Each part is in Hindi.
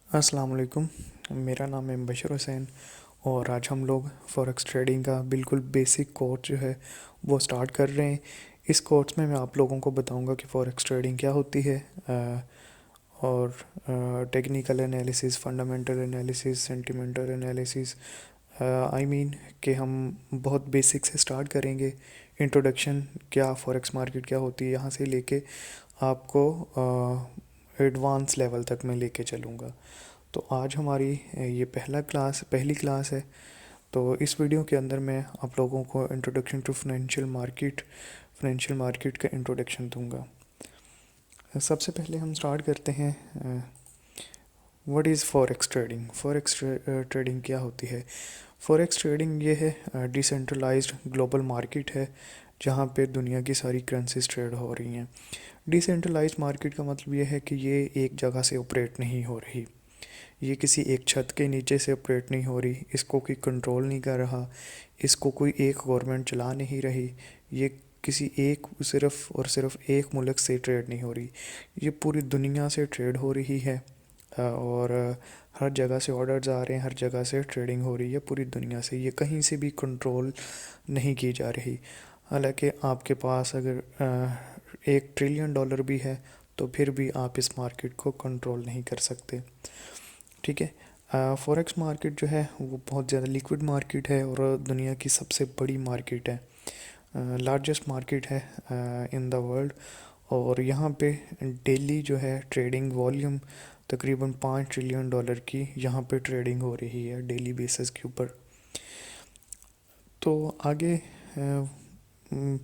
अस्सलाम वालेकुम। मेरा नाम है बशर हुसैन और आज हम लोग फॉरेक्स ट्रेडिंग का बिल्कुल बेसिक कोर्स जो है वो स्टार्ट कर रहे हैं। इस कोर्स में मैं आप लोगों को बताऊंगा कि फॉरेक्स ट्रेडिंग क्या होती है और technical analysis, fundamental analysis, sentimental analysis. I mean कि हम बहुत बेसिक से स्टार्ट करेंगे। इंट्रोडक्शन क्या, फॉरेक्स मार्केट क्या होती है, यहाँ से लेके आपको एडवांस लेवल तक मैं लेके चलूँगा। तो आज हमारी ये पहली क्लास है। तो इस वीडियो के अंदर मैं आप लोगों को इंट्रोडक्शन टू फाइनेंशियल मार्केट का इंट्रोडक्शन दूंगा। सबसे पहले हम स्टार्ट करते हैं। What is forex trading? Forex trading क्या होती है? फॉरेक्स ट्रेडिंग ये है डिसेंट्रलाइज्ड ग्लोबल मार्केट है जहाँ पे दुनिया की सारी करेंसीज ट्रेड हो रही हैं। डिसेंट्रलाइज्ड मार्केट का मतलब ये है कि ये एक जगह से ऑपरेट नहीं हो रही, ये किसी एक छत के नीचे से ऑपरेट नहीं हो रही, इसको कोई कंट्रोल नहीं कर रहा, इसको कोई एक गवर्नमेंट चला नहीं रही, ये किसी एक सिर्फ और सिर्फ एक मुल्क से ट्रेड नहीं हो रही, ये पूरी दुनिया से ट्रेड हो रही है। और हर जगह से ऑर्डर्स आ रहे हैं, हर जगह से ट्रेडिंग हो रही है पूरी दुनिया से, ये कहीं से भी कंट्रोल नहीं की जा रही। हालांकि आपके पास अगर $1 ट्रिलियन भी है तो फिर भी आप इस मार्केट को कंट्रोल नहीं कर सकते। ठीक है। फॉरेक्स मार्केट जो है वो बहुत ज़्यादा लिक्विड मार्केट है और दुनिया की सबसे बड़ी मार्केट है, लार्जेस्ट मार्केट है इन द वर्ल्ड। और यहाँ पे डेली जो है ट्रेडिंग वॉल्यूम तकरीबन $5 ट्रिलियन की यहाँ पे ट्रेडिंग हो रही है डेली बेसिस के ऊपर। तो आगे अम,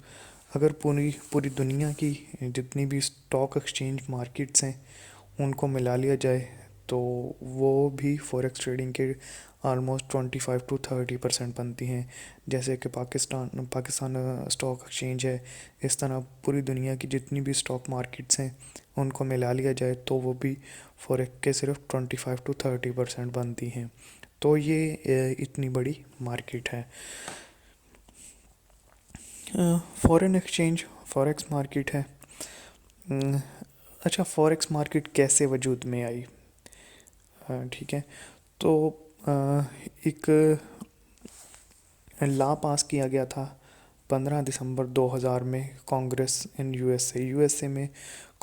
अगर पूरी पूरी दुनिया की जितनी भी स्टॉक एक्सचेंज मार्केट्स हैं उनको मिला लिया जाए तो वो भी फॉरेक्स ट्रेडिंग के आलमोस्ट 25 to 30% बनती हैं। जैसे कि पाकिस्तान स्टॉक एक्सचेंज है, इस तरह पूरी दुनिया की जितनी भी स्टॉक मार्केट्स हैं उनको मिला लिया जाए तो वो भी फॉरेक्स के सिर्फ 25 to 30% बनती हैं। तो ये इतनी बड़ी मार्केट है। फॉरेन एक्सचेंज फॉरेक्स मार्केट है। अम, अच्छा, फॉरेक्स मार्केट कैसे वजूद में आई? ठीक है। तो एक लॉ पास किया गया था 15 दिसंबर 2000 में कांग्रेस इन यूएसए में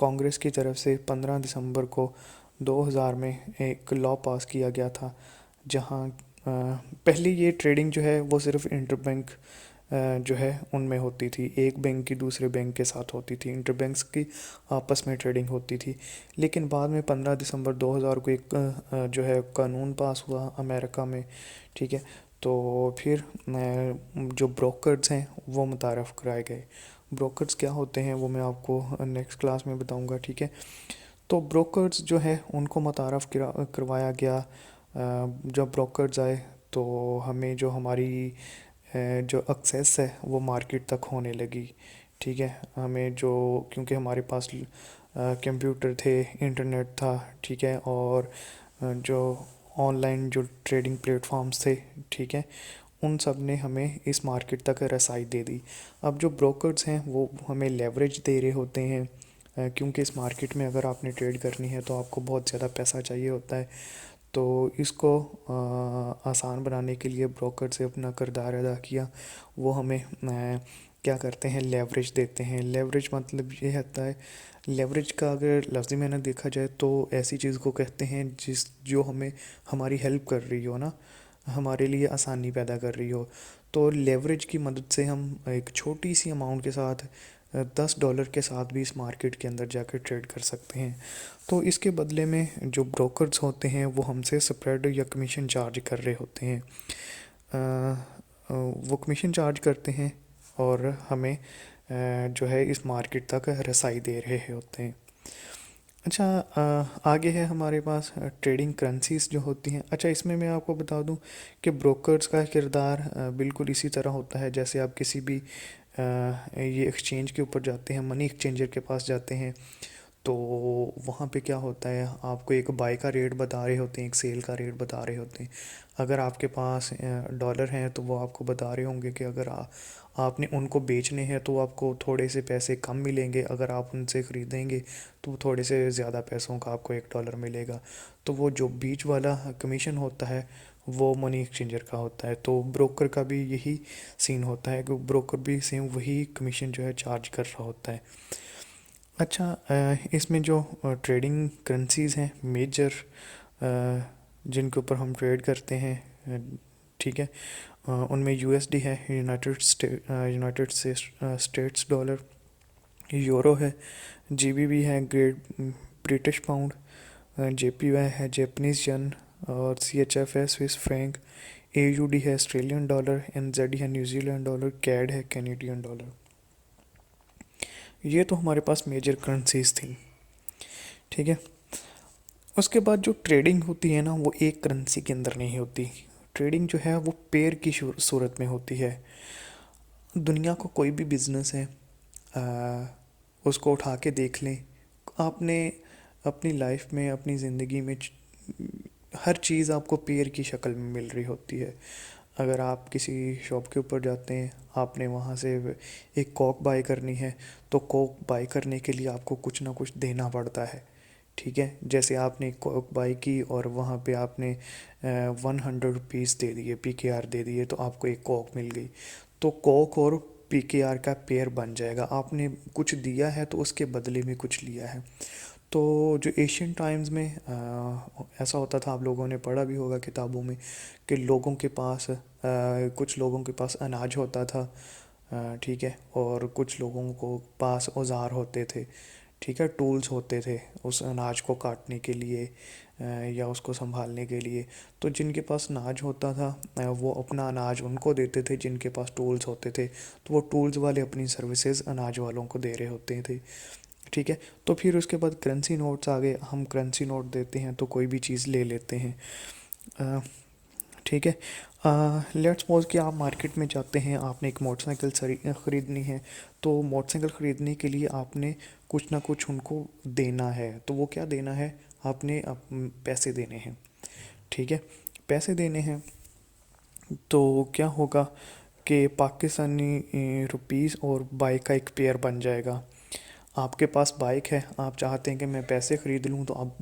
कांग्रेस की तरफ से 15 दिसंबर को 2000 में एक लॉ पास किया गया था जहां पहले ये ट्रेडिंग जो है वो सिर्फ इंटरबैंक जो है उनमें होती थी, एक बैंक की दूसरे बैंक के साथ होती थी, इंटरबैंक्स की आपस में ट्रेडिंग होती थी। लेकिन बाद में 15 दिसंबर 2000 को एक जो है कानून पास हुआ अमेरिका में। ठीक है। तो फिर जो ब्रोकर्स हैं वो मुतारफ़ कराए गए। ब्रोकर्स क्या होते हैं वो मैं आपको नेक्स्ट क्लास में बताऊंगा। ठीक है। तो ब्रोकर्स जो है उनको मुतारफ़ करवाया गया। जब ब्रोकर्स आए तो हमें जो हमारी जो एक्सेस है वो मार्केट तक होने लगी। ठीक है। हमें जो, क्योंकि हमारे पास कंप्यूटर थे, इंटरनेट था, ठीक है, और जो ऑनलाइन जो ट्रेडिंग प्लेटफॉर्म्स थे, ठीक है, उन सब ने हमें इस मार्केट तक रसाई दे दी। अब जो ब्रोकर्स हैं वो हमें लेवरेज दे रहे होते हैं क्योंकि इस मार्केट में अगर आपने ट्रेड करनी है तो आपको बहुत ज़्यादा पैसा चाहिए होता है। तो इसको आसान बनाने के लिए ब्रोकर से अपना किरदार अदा किया। वो हमें क्या करते हैं, लेवरेज देते हैं। लेवरेज मतलब ये होता है, लेवरेज का अगर लफ्ज़ी मैंने देखा जाए तो ऐसी चीज़ को कहते हैं जो हमें हमारी हेल्प कर रही हो ना, हमारे लिए आसानी पैदा कर रही हो। तो लेवरेज की मदद से हम एक छोटी सी अमाउंट के साथ $10 के साथ भी इस मार्केट के अंदर जाकर ट्रेड कर सकते हैं। तो इसके बदले में जो ब्रोकर्स होते हैं वो हमसे स्प्रेड या कमीशन चार्ज कर रहे होते हैं। वो कमीशन चार्ज करते हैं और हमें जो है इस मार्केट तक रसाई दे रहे होते हैं। अच्छा, आगे है हमारे पास ट्रेडिंग करेंसीज जो होती हैं। अच्छा, इसमें मैं आपको बता दूं कि ब्रोकर्स का किरदार बिल्कुल इसी तरह होता है जैसे आप किसी भी ये एक्सचेंज के ऊपर जाते हैं, मनी एक्सचेंजर के पास जाते हैं तो वहाँ पे क्या होता है, आपको एक बाय का रेट बता रहे होते हैं, एक सेल का रेट बता रहे होते हैं। अगर आपके पास डॉलर हैं तो वो आपको बता रहे होंगे कि अगर आपने उनको बेचने हैं तो आपको थोड़े से पैसे कम मिलेंगे, अगर आप उनसे ख़रीदेंगे तो थोड़े से ज़्यादा पैसों का आपको एक डॉलर मिलेगा। तो वो जो बीच वाला कमीशन होता है वो मनी एक्सचेंजर का होता है। तो ब्रोकर का भी यही सीन होता है कि ब्रोकर भी सेम वही कमीशन जो है चार्ज कर रहा होता है। अच्छा, इसमें जो ट्रेडिंग करेंसीज़ हैं मेजर, जिनके ऊपर हम ट्रेड करते हैं, ठीक है, उनमें यूएसडी है, यूनाइटेड स्टेट्स डॉलर, यूरो है, जीबीबी है, ग्रेट ब्रिटिश पाउंड, जेपीवाई है, जापानीज यन, और सीएचएफ है, स्विस फ्रैंक, एयूडी है, ऑस्ट्रेलियन डॉलर, एनजेडी है, न्यूजीलैंड डॉलर, कैड है, कैनेडियन डॉलर। ये तो हमारे पास मेजर करेंसीज थी, ठीक है। उसके बाद जो ट्रेडिंग होती है ना, वो एक करेंसी के अंदर नहीं होती। ट्रेडिंग जो है वो पेयर की सूरत में होती है। दुनिया को कोई भी बिजनेस है, उसको उठा के देख लें। आपने अपनी लाइफ में, अपनी ज़िंदगी में हर चीज़ आपको पेयर की शक्ल में मिल रही होती है। अगर आप किसी शॉप के ऊपर जाते हैं, आपने वहाँ से एक कोक बाय करनी है, तो कोक बाय करने के लिए आपको कुछ ना कुछ देना पड़ता है, ठीक है। जैसे आपने कोक बाई की और वहाँ पे आपने 100 रुपीज़ दे दिए, पीकेआर दे दिए, तो आपको एक कोक मिल गई। तो कोक और पीकेआर का पेयर बन जाएगा। आपने कुछ दिया है तो उसके बदले में कुछ लिया है। तो जो एशियन टाइम्स में ऐसा होता था, आप लोगों ने पढ़ा भी होगा किताबों में, कि लोगों के पास कुछ लोगों के पास अनाज होता था, ठीक है, और कुछ लोगों को पास औजार होते थे, ठीक है, टूल्स होते थे उस अनाज को काटने के लिए या उसको संभालने के लिए। तो जिनके पास अनाज होता था वो अपना अनाज उनको देते थे, जिनके पास टूल्स होते थे तो वो टूल्स वाले अपनी सर्विसेज अनाज वालों को दे रहे होते थे, ठीक है। तो फिर उसके बाद करेंसी नोट्स आ गए। हम करेंसी नोट देते हैं तो कोई भी चीज़ ले लेते हैं, ठीक है। लेट्स सपोज कि आप मार्केट में जाते हैं, आपने एक मोटरसाइकिल ख़रीदनी है। तो मोटरसाइकिल ख़रीदने के लिए आपने कुछ ना कुछ उनको देना है। तो वो क्या देना है, आपने पैसे देने हैं, ठीक है, पैसे देने हैं। तो क्या होगा कि पाकिस्तानी रुपीस और बाइक का एक पेयर बन जाएगा। आपके पास बाइक है, आप चाहते हैं कि मैं पैसे ख़रीद लूँ, तो आप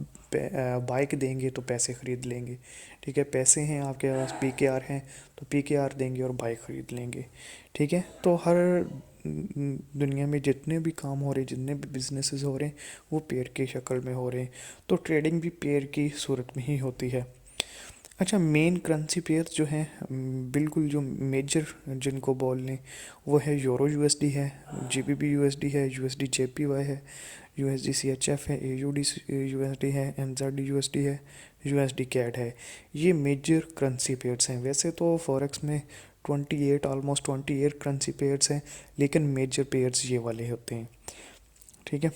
बाइक देंगे तो पैसे ख़रीद लेंगे, ठीक है। पैसे हैं आपके पास, पीकेआर हैं, तो पीकेआर देंगे और बाइक ख़रीद लेंगे, ठीक है। तो हर दुनिया में जितने भी काम हो रहे हैं, जितने भी बिजनेसेस हो रहे हैं, वो पेयर की शक्ल में हो रहे हैं। तो ट्रेडिंग भी पेयर की सूरत में ही होती है। अच्छा, मेन करेंसी पेयर जो हैं, बिल्कुल जो मेजर जिनको बोल लें, वो है यूरो यूएसडी है, जीबीपी यूएसडी है, यूएसडी जेपीवाई है, यूएसडी सीएचएफ है, एयूडी यूएसडी है, एनजेड यूएसडी है, यूएसडी कैड है। ये मेजर करेंसी पेयर्स हैं। वैसे तो फॉरेक्स में 28, ऑलमोस्ट 28 करेंसी पेयर्स हैं, लेकिन मेजर पेयर्स ये वाले होते हैं, ठीक है।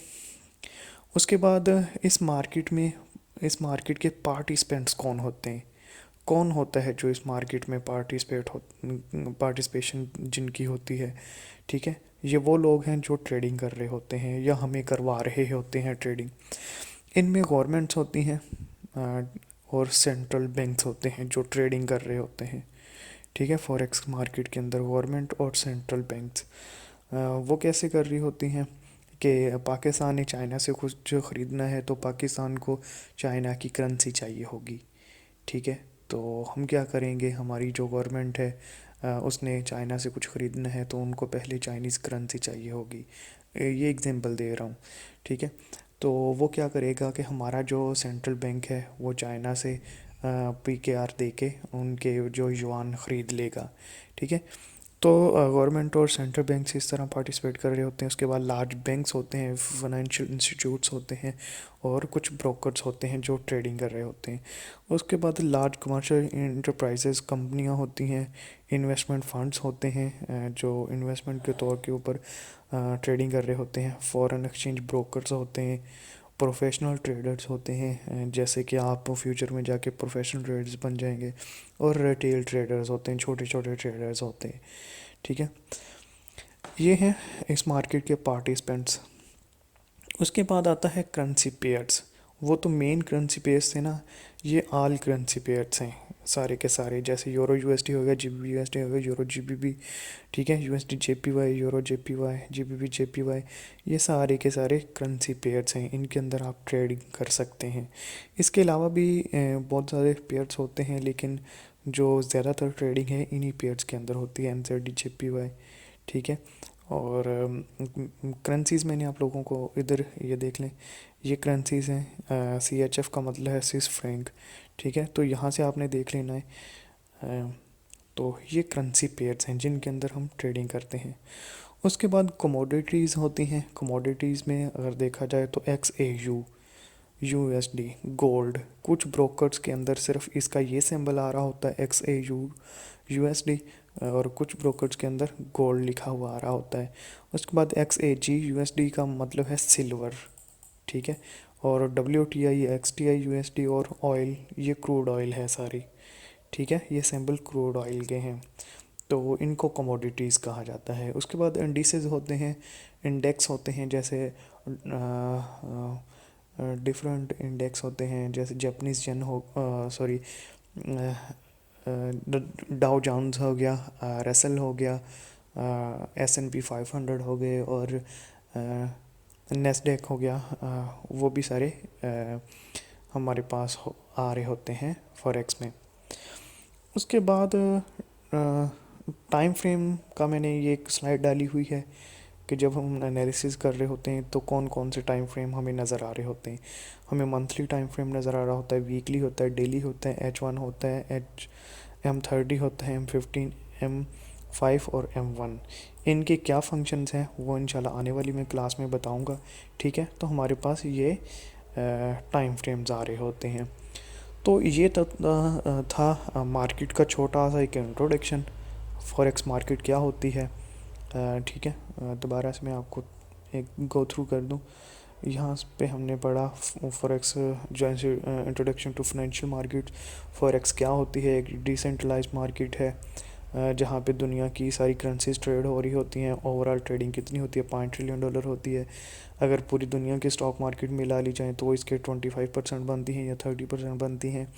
उसके बाद इस मार्केट के पार्टिसिपेंट्स कौन होते हैं, कौन होता है जो इस मार्केट में पार्टिसिपेशन जिनकी होती है, ठीक है। ये वो लोग हैं जो ट्रेडिंग कर रहे होते हैं या हमें करवा रहे होते हैं ट्रेडिंग। इनमें गवर्नमेंट्स होती हैं और सेंट्रल बैंक्स होते हैं जो ट्रेडिंग कर रहे होते हैं, ठीक है। फॉरेक्स मार्केट के अंदर गवर्नमेंट और सेंट्रल बैंक्स वो कैसे कर रही होती हैं कि पाकिस्तान ने चाइना से कुछ ख़रीदना है तो पाकिस्तान को चाइना की करेंसी चाहिए होगी, ठीक है। तो हम क्या करेंगे, हमारी जो गवर्नमेंट है उसने चाइना से कुछ ख़रीदना है तो उनको पहले चाइनीज़ करेंसी चाहिए होगी। ये एग्जांपल दे रहा हूँ, ठीक है। तो वो क्या करेगा कि हमारा जो सेंट्रल बैंक है वो चाइना से पीकेआर दे के उनके जो युआन ख़रीद लेगा, ठीक है। तो गवर्नमेंट और सेंट्रल बैंक्स इस तरह पार्टिसिपेट कर रहे होते हैं। उसके बाद लार्ज बैंक्स होते हैं, फाइनेंशियल इंस्टीट्यूट्स होते हैं, और कुछ ब्रोकर्स होते हैं जो ट्रेडिंग कर रहे होते हैं। उसके बाद लार्ज कमर्शियल इंटरप्राइजेस कंपनियां होती हैं, इन्वेस्टमेंट फंड्स होते हैं जो इन्वेस्टमेंट के तौर के ऊपर ट्रेडिंग कर रहे होते हैं, फॉरेन एक्सचेंज ब्रोकर्स होते हैं, प्रोफेशनल ट्रेडर्स होते हैं, जैसे कि आप फ्यूचर में जाके प्रोफेशनल ट्रेडर्स बन जाएंगे, और रिटेल ट्रेडर्स होते हैं, छोटे छोटे ट्रेडर्स होते हैं, ठीक है। ये हैं इस मार्केट के पार्टिसिपेंट्स। उसके बाद आता है करेंसी पेयर्स। वो तो मेन करेंसी पेयर्स थे ना, ये ऑल करेंसी पेयर्स हैं सारे के सारे, जैसे यूरो यूएसडी हो गया, जीबीबी यूएसडी हो गया, यूरो जीबीबी, ठीक है, USD JPY, euro JPY, GBP JPY, ये सारे के सारे करेंसी पेयर्स हैं, इनके अंदर आप ट्रेडिंग कर सकते हैं। इसके अलावा भी बहुत सारे पेयर्स होते हैं, लेकिन जो ज़्यादातर ट्रेडिंग है इन्हीं पेयर्स के अंदर होती है, एनजेडी जेपीवाई, ठीक है। और करेंसीज़ मैंने आप लोगों को इधर ये देख लें, ये करेंसीज़ हैं, CHF का मतलब है स्विस फ्रैंक, ठीक है, तो यहाँ से आपने देख लेना है। तो ये करेंसी पेयर्स हैं जिनके अंदर हम ट्रेडिंग करते हैं। उसके बाद कमोडिटीज़ होती हैं। कमोडिटीज़ में अगर देखा जाए तो XAU, USD, गोल्ड, कुछ ब्रोकर्स के अंदर सिर्फ इसका ये सिंबल आ रहा होता है XAU USD, और कुछ ब्रोकर्स के अंदर गोल्ड लिखा हुआ आ रहा होता है। उसके बाद XAG USD का मतलब है सिल्वर, ठीक है, और WTI XTI USD और ऑयल, ये क्रूड ऑयल है सारी, ठीक है, ये सिंबल क्रूड ऑयल के हैं, तो इनको कमोडिटीज़ कहा जाता है। उसके बाद इंडिसेस होते हैं, इंडेक्स होते हैं, जैसे डिफरेंट इंडेक्स होते हैं, जैसे जापानीज़ जेन हो, सॉरी, डाउ जोन्स हो गया, रसल हो गया, S&P 500 हो गए, और नेस्डेक हो गया, वो भी सारे हमारे पास आ रहे होते हैं फॉरेक्स में। उसके बाद टाइम फ्रेम का मैंने ये एक स्लाइड डाली हुई है कि जब हम एनालिसिस कर रहे होते हैं तो कौन कौन से टाइम फ्रेम हमें नज़र आ रहे होते हैं। हमें मंथली टाइम फ्रेम नज़र आ रहा होता है, वीकली होता है, डेली होता है, H1 होता है, M30 होता है, M15, M5 और M1। इनके क्या फंक्शंस हैं वो इंशाल्लाह आने वाली मैं क्लास में बताऊंगा, ठीक है। तो हमारे पास ये टाइम फ्रेम्स आ रहे होते हैं। तो ये था मार्केट का छोटा सा एक इंट्रोडक्शन, फॉरेक्स मार्केट क्या होती है, ठीक है। दोबारा से मैं आपको एक गो थ्रू कर दूं। यहाँ पे हमने पढ़ा फॉरेक्स जैसे introduction to financial market, forex क्या होती है, एक डिसेंट्रलाइज्ड मार्केट है जहाँ पे दुनिया की सारी करेंसीज ट्रेड हो रही होती हैं। ओवरऑल ट्रेडिंग कितनी होती है, $5 ट्रिलियन होती है। अगर पूरी दुनिया के स्टॉक मार्केट मिला ली जाए तो इसके 25% बनती हैं या 30% बनती हैं।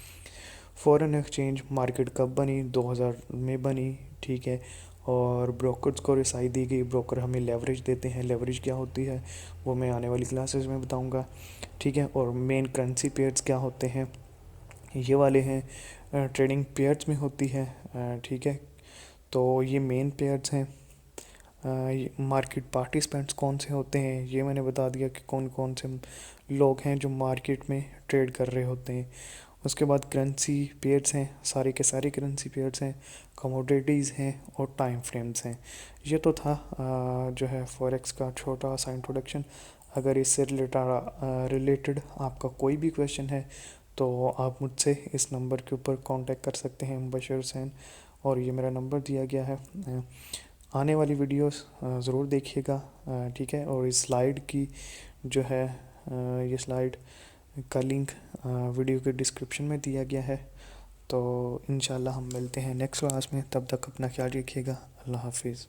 फॉरेन एक्सचेंज मार्केट कब बनी, 2000 में बनी, ठीक है। और ब्रोकर्स को रिसाई दी गई, ब्रोकर हमें लेवरेज देते हैं, लेवरेज क्या होती है वो मैं आने वाली क्लासेस में बताऊंगा, ठीक है। और मेन करेंसी पेयर्स क्या होते हैं, ये वाले हैं, ट्रेडिंग पेयर्स में होती है, ठीक है। तो ये मेन पेयर्स हैं। मार्केट पार्टिसिपेंट्स कौन से होते हैं ये मैंने बता दिया कि कौन कौन से लोग हैं जो मार्केट में ट्रेड कर रहे होते हैं। उसके बाद करेंसी पेयर्स हैं, सारे के सारे करेंसी पेयर्स हैं, कमोडिटीज़ हैं और टाइम फ्रेम्स हैं। ये तो था जो है फॉरेक्स का छोटा सा इंट्रोडक्शन। अगर इससे रिलेटेड आपका कोई भी क्वेश्चन है तो आप मुझसे इस नंबर के ऊपर कांटेक्ट कर सकते हैं, मुबशर हुसैन, और ये मेरा नंबर दिया गया है। आने वाली वीडियोस ज़रूर देखिएगा, ठीक है। और इस स्लाइड की जो है ये स्लाइड का लिंक वीडियो के डिस्क्रिप्शन में दिया गया है। तो इंशाल्लाह हम मिलते हैं नेक्स्ट क्लास में, तब तक अपना ख्याल रखिएगा। अल्लाह हाफिज़।